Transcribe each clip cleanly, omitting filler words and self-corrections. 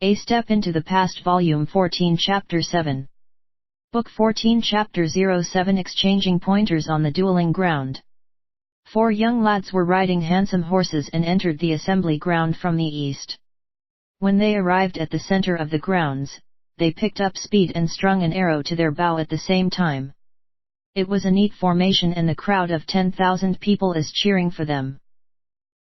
A Step into the Past Volume 14 Chapter 7. Book 14 Chapter 07 Exchanging Pointers on the Dueling Ground. 4 young lads were riding handsome horses and entered the assembly ground from the east. When they arrived at the center of the grounds, they picked up speed and strung an arrow to their bow at the same time. It was a neat formation and the crowd of 10,000 people is cheering for them.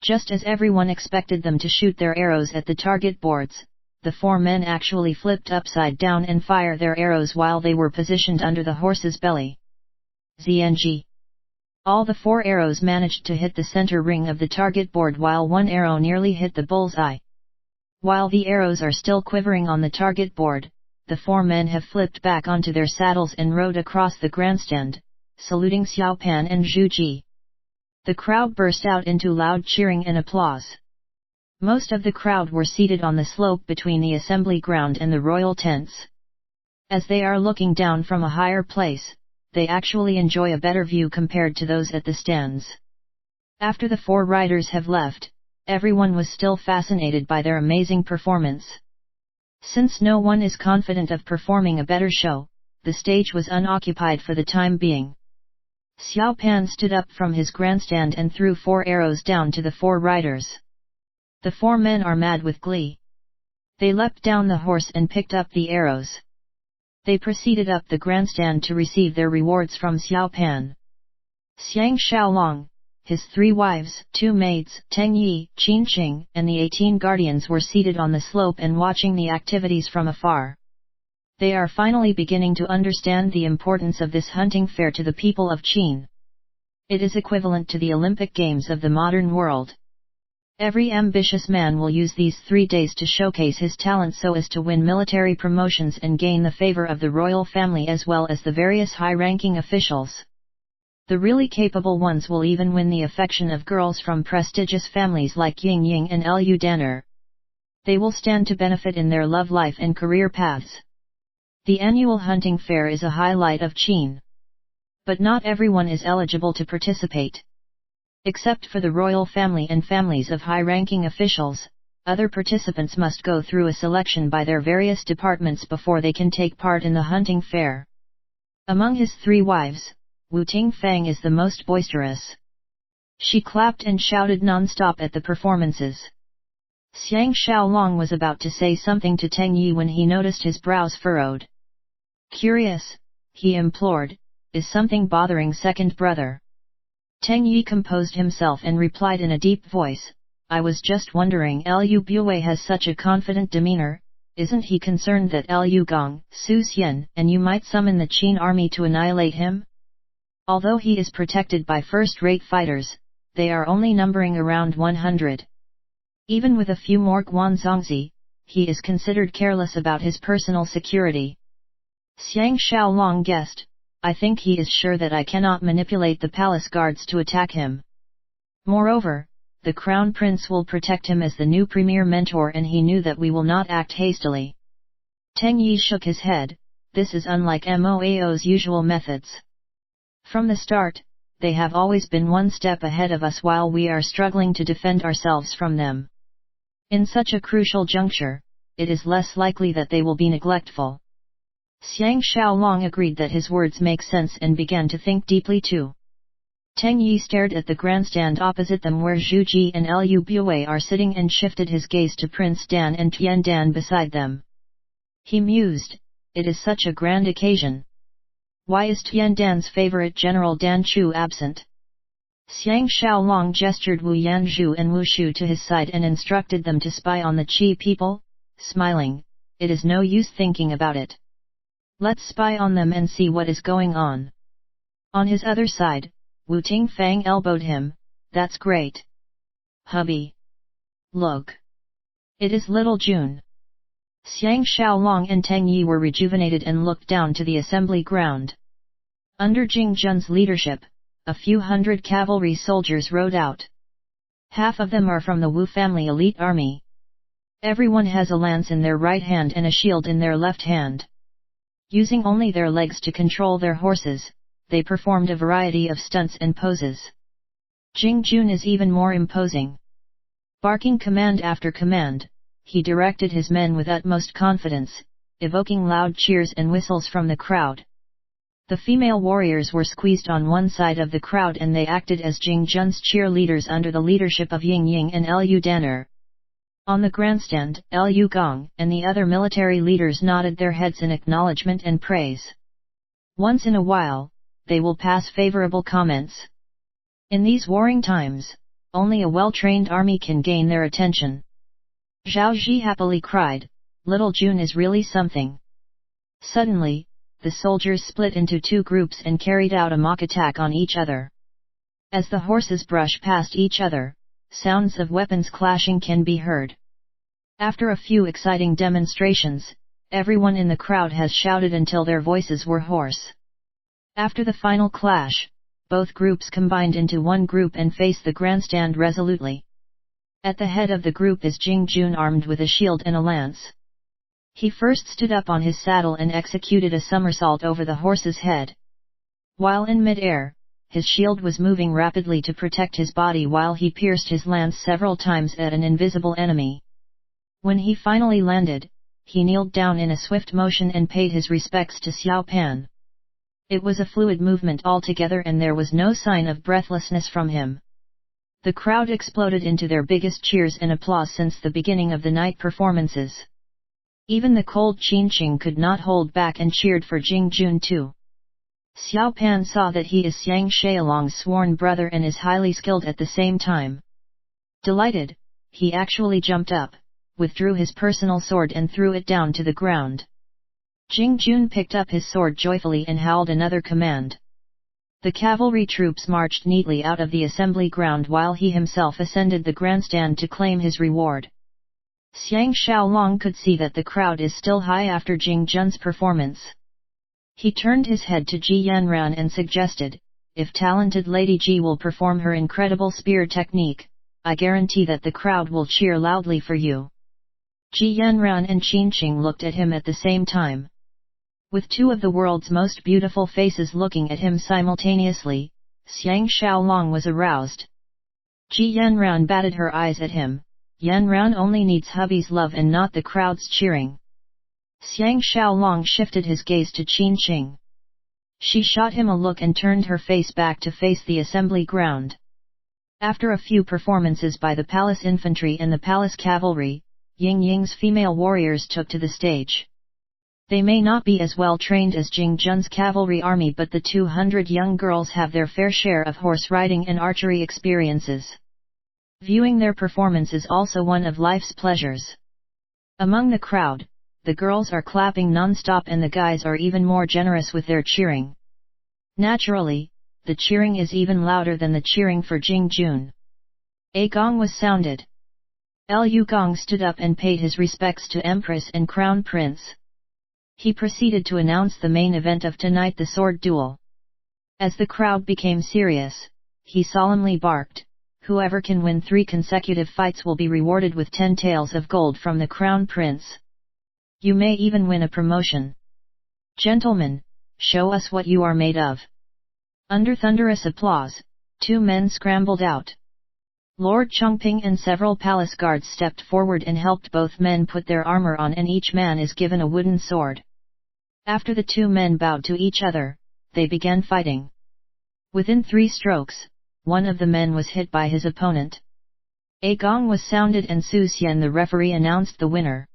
Just as everyone expected them to shoot their arrows at the target boards, the 4 men actually flipped upside down and fire their arrows while they were positioned under the horse's belly. ZNG. All the 4 arrows managed to hit the center ring of the target board while one arrow nearly hit the bullseye. While the arrows are still quivering on the target board, the 4 men have flipped back onto their saddles and rode across the grandstand, saluting Xiao Pan and Zhu Ji. The crowd burst out into loud cheering and applause. Most of the crowd were seated on the slope between the assembly ground and the royal tents. As they are looking down from a higher place, they actually enjoy a better view compared to those at the stands. After the 4 riders have left, everyone was still fascinated by their amazing performance. Since no one is confident of performing a better show, the stage was unoccupied for the time being. Xiao Pan stood up from his grandstand and threw 4 arrows down to the 4 riders. The 4 men are mad with glee. They leapt down the horse and picked up the arrows. They proceeded up the grandstand to receive their rewards from Xiao Pan. Xiang Xiaolong, his 3 wives, 2 maids, Teng Yi, Qin Qing, and the 18 guardians were seated on the slope and watching the activities from afar. They are finally beginning to understand the importance of this hunting fair to the people of Qin. It is equivalent to the Olympic Games of the modern world. Every ambitious man will use these 3 days to showcase his talent so as to win military promotions and gain the favor of the royal family as well as the various high-ranking officials. The really capable ones will even win the affection of girls from prestigious families like Ying Ying and Liu Dan'er. They will stand to benefit in their love life and career paths. The annual hunting fair is a highlight of Qin. But not everyone is eligible to participate. Except for the royal family and families of high-ranking officials, other participants must go through a selection by their various departments before they can take part in the hunting fair. Among his 3 wives, Wu Tingfang is the most boisterous. She clapped and shouted non-stop at the performances. Xiang Xiaolong was about to say something to Teng Yi when he noticed his brows furrowed. Curious, he implored, is something bothering second brother? Teng Yi composed himself and replied in a deep voice, I was just wondering Liu Bue has such a confident demeanor, isn't he concerned that Liu Gong, Su Xian, and you might summon the Qin army to annihilate him? Although he is protected by first-rate fighters, they are only numbering around 100. Even with a few more Guanzongzi, he is considered careless about his personal security. Xiang Xiaolong guessed, I think he is sure that I cannot manipulate the palace guards to attack him. Moreover, the crown prince will protect him as the new premier mentor and he knew that we will not act hastily. Teng Yi shook his head, this is unlike Moao's usual methods. From the start, they have always been one step ahead of us while we are struggling to defend ourselves from them. In such a crucial juncture, it is less likely that they will be neglectful. Xiang Xiaolong agreed that his words make sense and began to think deeply too. Teng Yi stared at the grandstand opposite them where Zhu Ji and Liu Bue are sitting and shifted his gaze to Prince Dan and Tian Dan beside them. He mused, it is such a grand occasion. Why is Tian Dan's favorite General Dan Chu absent? Xiang Xiaolong gestured Wu Yanzhu and Wu Shu to his side and instructed them to spy on the Qi people, smiling, it is no use thinking about it. Let's spy on them and see what is going on. On his other side, Wu Tingfang elbowed him, that's great. Hubby. Look. It is little June. Xiang Xiaolong and Teng Yi were rejuvenated and looked down to the assembly ground. Under Jing Jun's leadership, a few hundred cavalry soldiers rode out. Half of them are from the Wu family elite army. Everyone has a lance in their right hand and a shield in their left hand. Using only their legs to control their horses, they performed a variety of stunts and poses. Jing Jun is even more imposing. Barking command after command, he directed his men with utmost confidence, evoking loud cheers and whistles from the crowd. The female warriors were squeezed on one side of the crowd and they acted as Jing Jun's cheerleaders under the leadership of Ying Ying and Liu Dan'er. On the grandstand, Liu Gong and the other military leaders nodded their heads in acknowledgement and praise. Once in a while, they will pass favorable comments. In these warring times, only a well-trained army can gain their attention. Zhao Ji happily cried, "Little Jun is really something." Suddenly, the soldiers split into two groups and carried out a mock attack on each other. As the horses brush past each other, sounds of weapons clashing can be heard. After a few exciting demonstrations, everyone in the crowd has shouted until their voices were hoarse. After the final clash, both groups combined into one group and face the grandstand resolutely. At the head of the group is Jing Jun armed with a shield and a lance. He first stood up on his saddle and executed a somersault over the horse's head. While in mid-air, his shield was moving rapidly to protect his body while he pierced his lance several times at an invisible enemy. When he finally landed, he kneeled down in a swift motion and paid his respects to Xiao Pan. It was a fluid movement altogether and there was no sign of breathlessness from him. The crowd exploded into their biggest cheers and applause since the beginning of the night performances. Even the cold Qinqing could not hold back and cheered for Jing Jun too. Xiao Pan saw that he is Xiang Xiaolong's sworn brother and is highly skilled at the same time. Delighted, he actually jumped up, withdrew his personal sword and threw it down to the ground. Jing Jun picked up his sword joyfully and howled another command. The cavalry troops marched neatly out of the assembly ground while he himself ascended the grandstand to claim his reward. Xiang Xiaolong could see that the crowd is still high after Jing Jun's performance. He turned his head to Ji Yanran and suggested, "If talented Lady Ji will perform her incredible spear technique, I guarantee that the crowd will cheer loudly for you." Ji Yanran and Qinqing looked at him at the same time. With two of the world's most beautiful faces looking at him simultaneously, Xiang Xiaolong was aroused. Ji Yanran batted her eyes at him. Yanran only needs hubby's love and not the crowd's cheering. Xiang Xiaolong shifted his gaze to Qinqing. She shot him a look and turned her face back to face the assembly ground. After a few performances by the palace infantry and the palace cavalry, Ying Ying's female warriors took to the stage. They may not be as well trained as Jing Jun's cavalry army, but the 200 young girls have their fair share of horse riding and archery experiences. Viewing their performance is also one of life's pleasures. Among the crowd, the girls are clapping non-stop and the guys are even more generous with their cheering. Naturally, the cheering is even louder than the cheering for Jing Jun. A gong was sounded. Liu Gong stood up and paid his respects to Empress and Crown Prince. He proceeded to announce the main event of tonight, the sword duel. As the crowd became serious, he solemnly barked, "Whoever can win 3 consecutive fights will be rewarded with 10 taels of gold from the Crown Prince. You may even win a promotion. Gentlemen, show us what you are made of." Under thunderous applause, 2 men scrambled out. Lord Chongping and several palace guards stepped forward and helped both men put their armor on, and each man is given a wooden sword. After the 2 men bowed to each other, they began fighting. Within 3 strokes, one of the men was hit by his opponent. A gong was sounded and Su Xian, the referee, announced the winner.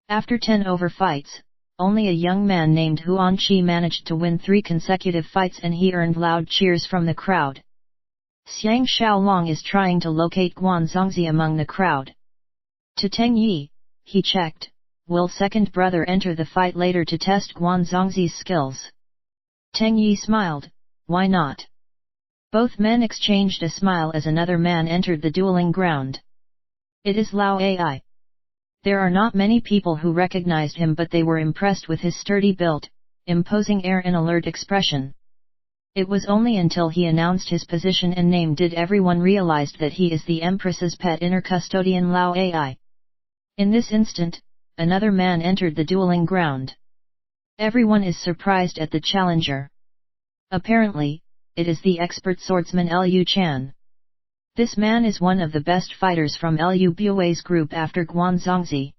After 10 over fights, only a young man named Huan Qi managed to win 3 consecutive fights and he earned loud cheers from the crowd. Xiang Xiaolong is trying to locate Guan Zongzi among the crowd. To Teng Yi, he checked, "Will second brother enter the fight later to test Guan Zongzi's skills?" Teng Yi smiled, "Why not?" Both men exchanged a smile as another man entered the dueling ground. It is Lao Ai. There are not many people who recognized him, but they were impressed with his sturdy build, imposing air and alert expression. It was only until he announced his position and name did everyone realized that he is the Empress's pet inner custodian Lao Ai. In this instant, another man entered the dueling ground. Everyone is surprised at the challenger. Apparently, it is the expert swordsman Liu Chan. This man is one of the best fighters from Liu Bue's group after Guan Zongzi.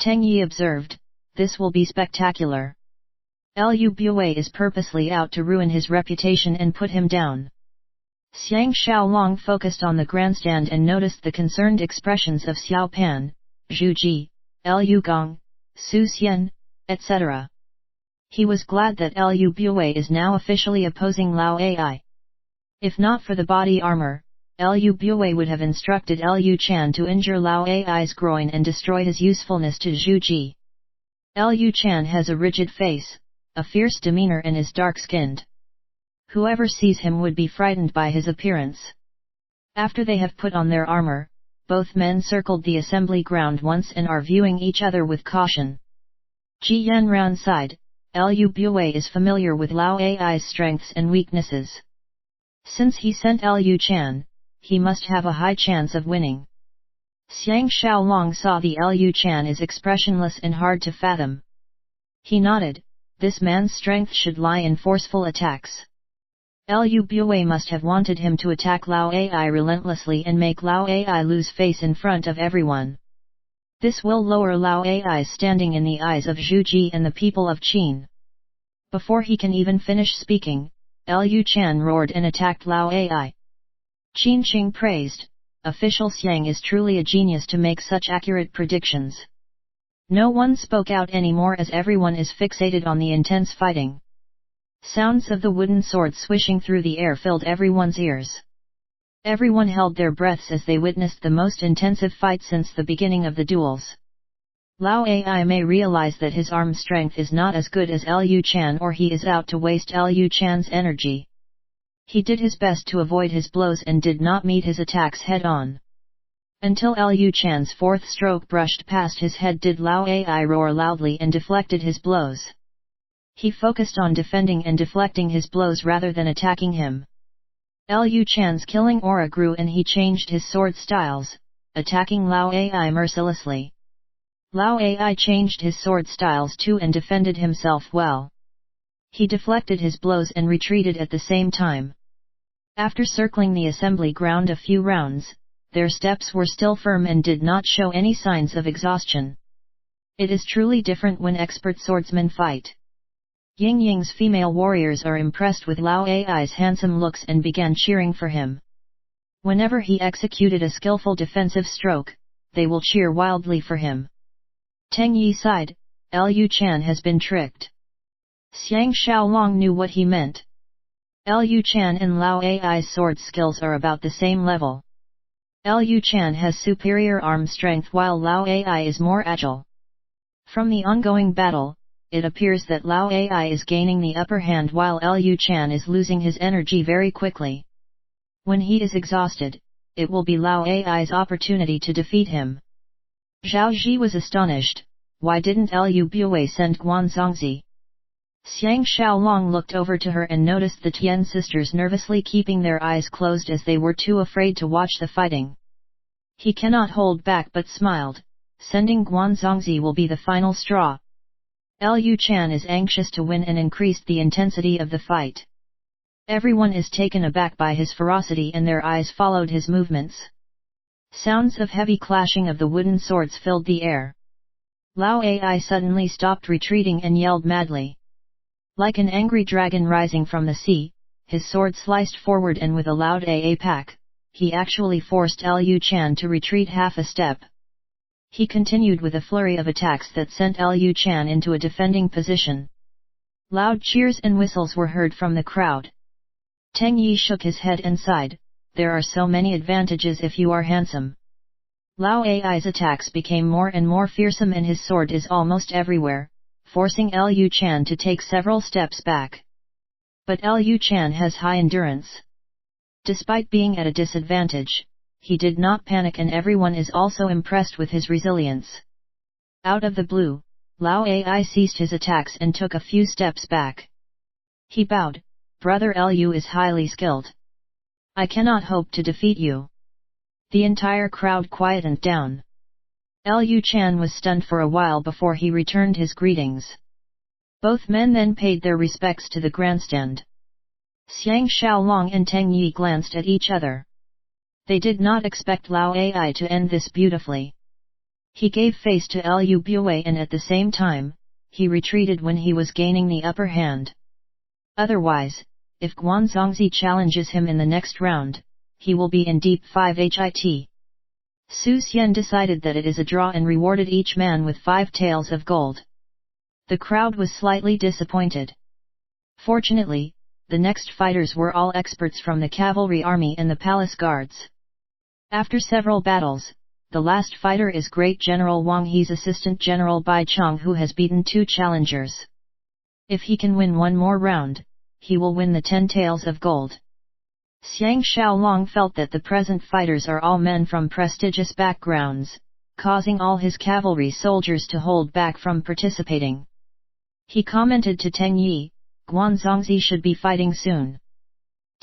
Teng Yi observed, this will be spectacular. Liu Bue is purposely out to ruin his reputation and put him down. Xiang Xiaolong focused on the grandstand and noticed the concerned expressions of Xiao Pan, Zhu Ji, Liu Gong, Su Xian, etc. He was glad that Liu Bue is now officially opposing Lao Ai. If not for the body armor, Liu Bue would have instructed Liu Chan to injure Lao Ai's groin and destroy his usefulness to Zhu Ji. Liu Chan has a rigid face, a fierce demeanor and is dark-skinned. Whoever sees him would be frightened by his appearance. After they have put on their armor, both men circled the assembly ground once and are viewing each other with caution. Ji Yanran sighed, Liu Bue is familiar with Lao Ai's strengths and weaknesses. Since he sent Liu Chan, he must have a high chance of winning. Xiang Xiaolong saw the Liu Chan is expressionless and hard to fathom. He nodded, this man's strength should lie in forceful attacks. Liu Bue must have wanted him to attack Lao Ai relentlessly and make Lao Ai lose face in front of everyone. This will lower Lao Ai's standing in the eyes of Zhu Ji and the people of Qin. Before he can even finish speaking, Liu Chan roared and attacked Lao Ai. Qin Qing praised, official Xiang is truly a genius to make such accurate predictions. No one spoke out anymore as everyone is fixated on the intense fighting. Sounds of the wooden sword swishing through the air filled everyone's ears. Everyone held their breaths as they witnessed the most intensive fight since the beginning of the duels. Lao Ai may realize that his arm strength is not as good as Liu Chan or he is out to waste Liu Chan's energy. He did his best to avoid his blows and did not meet his attacks head-on. Until Liu Chan's fourth stroke brushed past his head did Lao Ai roar loudly and deflected his blows. He focused on defending and deflecting his blows rather than attacking him. Liu Chan's killing aura grew and he changed his sword styles, attacking Lao Ai mercilessly. Lao Ai changed his sword styles too and defended himself well. He deflected his blows and retreated at the same time. After circling the assembly ground a few rounds, their steps were still firm and did not show any signs of exhaustion. It is truly different when expert swordsmen fight. Ying Ying's female warriors are impressed with Lao Ai's handsome looks and began cheering for him. Whenever he executed a skillful defensive stroke, they will cheer wildly for him. Teng Yi sighed, Liu Chan has been tricked. Xiang Xiaolong knew what he meant. Liu Chan and Lao Ai's sword skills are about the same level. Liu Chan has superior arm strength while Lao Ai is more agile. From the ongoing battle, it appears that Lao Ai is gaining the upper hand while Liu Chan is losing his energy very quickly. When he is exhausted, it will be Lao Ai's opportunity to defeat him. Zhao Ji was astonished, why didn't Liu Bue send Guan Zongzi? Xiang Xiaolong looked over to her and noticed the Tian sisters nervously keeping their eyes closed as they were too afraid to watch the fighting. He cannot hold back but smiled, sending Guan Zongzi will be the final straw. Liu Chan is anxious to win and increased the intensity of the fight. Everyone is taken aback by his ferocity and their eyes followed his movements. Sounds of heavy clashing of the wooden swords filled the air. Lao Ai suddenly stopped retreating and yelled madly. Like an angry dragon rising from the sea, his sword sliced forward and with a loud aapak, he actually forced Liu Chan to retreat half a step. He continued with a flurry of attacks that sent Liu Chan into a defending position. Loud cheers and whistles were heard from the crowd. Teng Yi shook his head and sighed, there are so many advantages if you are handsome. Lao Ai's attacks became more and more fearsome and his sword is almost everywhere, forcing Liu Chan to take several steps back. But Liu Chan has high endurance. Despite being at a disadvantage, he did not panic and everyone is also impressed with his resilience. Out of the blue, Lao Ai ceased his attacks and took a few steps back. He bowed, Brother Liu is highly skilled. I cannot hope to defeat you. The entire crowd quietened down. Liu Chan was stunned for a while before he returned his greetings. Both men then paid their respects to the grandstand. Xiang Xiaolong and Teng Yi glanced at each other. They did not expect Lao Ai to end this beautifully. He gave face to Lu Bue and at the same time, he retreated when he was gaining the upper hand. Otherwise, if Guanzongzi challenges him in the next round, he will be in deep 5 hit. Su Xian decided that it is a draw and rewarded each man with 5 taels of gold. The crowd was slightly disappointed. Fortunately, the next fighters were all experts from the cavalry army and the palace guards. After several battles, the last fighter is Great General Wang He's Assistant General Bai Chong, who has beaten 2 challengers. If he can win one more round, he will win the 10 taels of gold. Xiang Xiaolong felt that the present fighters are all men from prestigious backgrounds, causing all his cavalry soldiers to hold back from participating. He commented to Teng Yi, Guanzongzi should be fighting soon.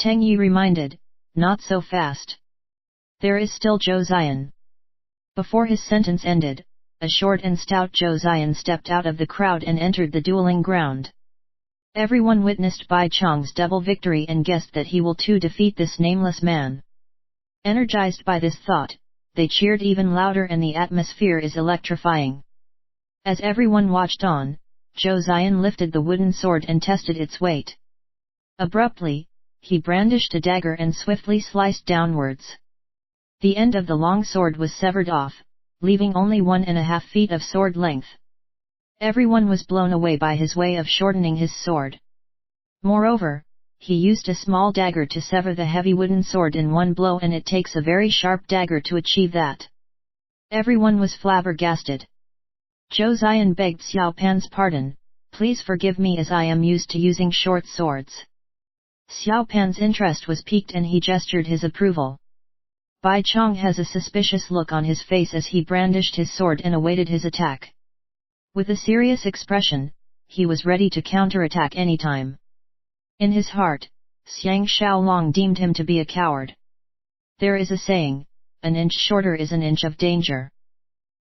Teng Yi reminded, not so fast. There is still Zhou Ziyan. Before his sentence ended, a short and stout Zhou Ziyan stepped out of the crowd and entered the dueling ground. Everyone witnessed Bai Chong's double victory and guessed that he will too defeat this nameless man. Energized by this thought, they cheered even louder and the atmosphere is electrifying. As everyone watched on, Zhou Ziyan lifted the wooden sword and tested its weight. Abruptly, he brandished a dagger and swiftly sliced downwards. The end of the long sword was severed off, leaving only 1.5 feet of sword length. Everyone was blown away by his way of shortening his sword. Moreover, he used a small dagger to sever the heavy wooden sword in one blow, and it takes a very sharp dagger to achieve that. Everyone was flabbergasted. Zhou Ziyan begged Xiao Pan's pardon, please forgive me as I am used to using short swords. Xiao Pan's interest was piqued and he gestured his approval. Bai Chong has a suspicious look on his face as he brandished his sword and awaited his attack. With a serious expression, he was ready to counterattack anytime. In his heart, Xiang Xiaolong deemed him to be a coward. There is a saying, an inch shorter is an inch of danger.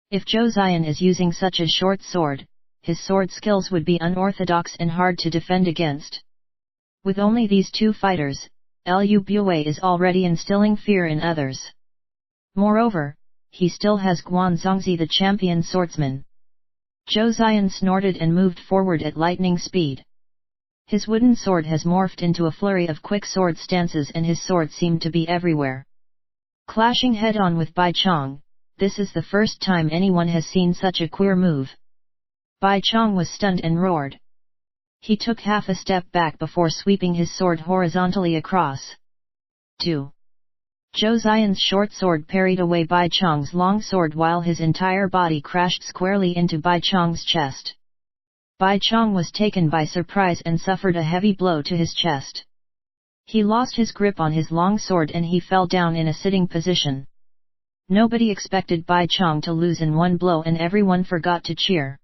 If Zhou Ziyan is using such a short sword, his sword skills would be unorthodox and hard to defend against. With only these 2 fighters, Lu Bue is already instilling fear in others. Moreover, he still has Guanzongzi, the champion swordsman. Zhou Ziyan snorted and moved forward at lightning speed. His wooden sword has morphed into a flurry of quick sword stances and his sword seemed to be everywhere. Clashing head-on with Bai Chong, this is the first time anyone has seen such a queer move. Bai Chong was stunned and roared. He took half a step back before sweeping his sword horizontally across. 2. Zhou Ziyan's short sword parried away Bai Chong's long sword while his entire body crashed squarely into Bai Chong's chest. Bai Chong was taken by surprise and suffered a heavy blow to his chest. He lost his grip on his long sword and he fell down in a sitting position. Nobody expected Bai Chong to lose in one blow and everyone forgot to cheer.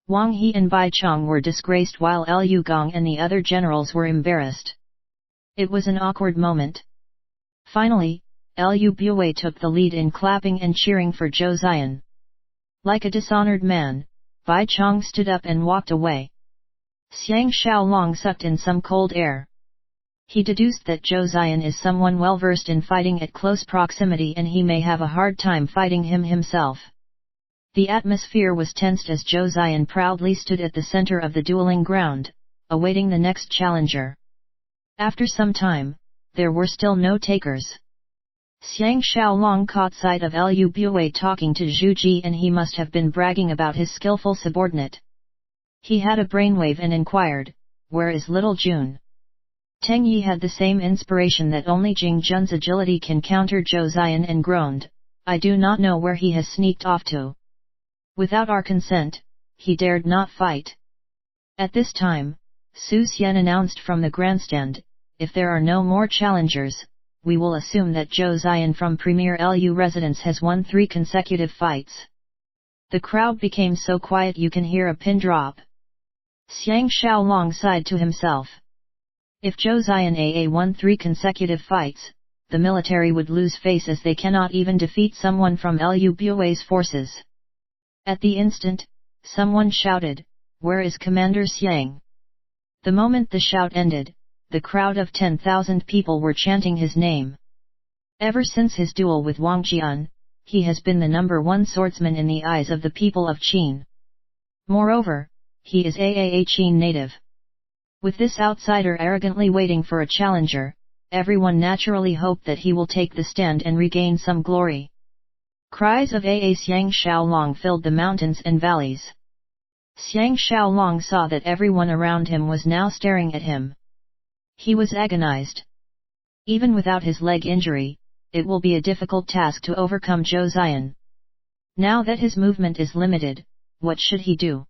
Wang He and Bai Chong were disgraced while Lu Gong and the other generals were embarrassed. It was an awkward moment. Finally, Lu Bue took the lead in clapping and cheering for Zhou Ziyan. Like a dishonored man, Bai Chong stood up and walked away. Xiang Xiaolong sucked in some cold air. He deduced that Zhou Ziyan is someone well versed in fighting at close proximity and he may have a hard time fighting him himself. The atmosphere was tensed as Zhou Ziyan proudly stood at the center of the dueling ground, awaiting the next challenger. After some time, there were still no takers. Xiang Xiaolong caught sight of Lu Bue talking to Zhu Ji and he must have been bragging about his skillful subordinate. He had a brainwave and inquired, "Where is little June?" Teng Yi had the same inspiration that only Jing Jun's agility can counter Zhou Ziyan and groaned, "I do not know where he has sneaked off to. Without our consent, he dared not fight." At this time, Su Xian announced from the grandstand, "If there are no more challengers, we will assume that Zhou Ziyan from Premier Lu residence has won 3 consecutive fights." The crowd became so quiet you can hear a pin drop. Xiang Xiaolong sighed to himself. If Zhou Ziyan won 3 consecutive fights, the military would lose face as they cannot even defeat someone from Lu Bue's forces. At the instant, someone shouted, "Where is Commander Xiang?" The moment the shout ended, the crowd of 10,000 people were chanting his name. Ever since his duel with Wang Jian, he has been the #1 swordsman in the eyes of the people of Qin. Moreover, he is a Qin native. With this outsider arrogantly waiting for a challenger, everyone naturally hoped that he will take the stand and regain some glory. Cries of Xiang Xiaolong filled the mountains and valleys. Xiang Xiaolong saw that everyone around him was now staring at him. He was agonized. Even without his leg injury, it will be a difficult task to overcome Zhou Ziyan. Now that his movement is limited, what should he do?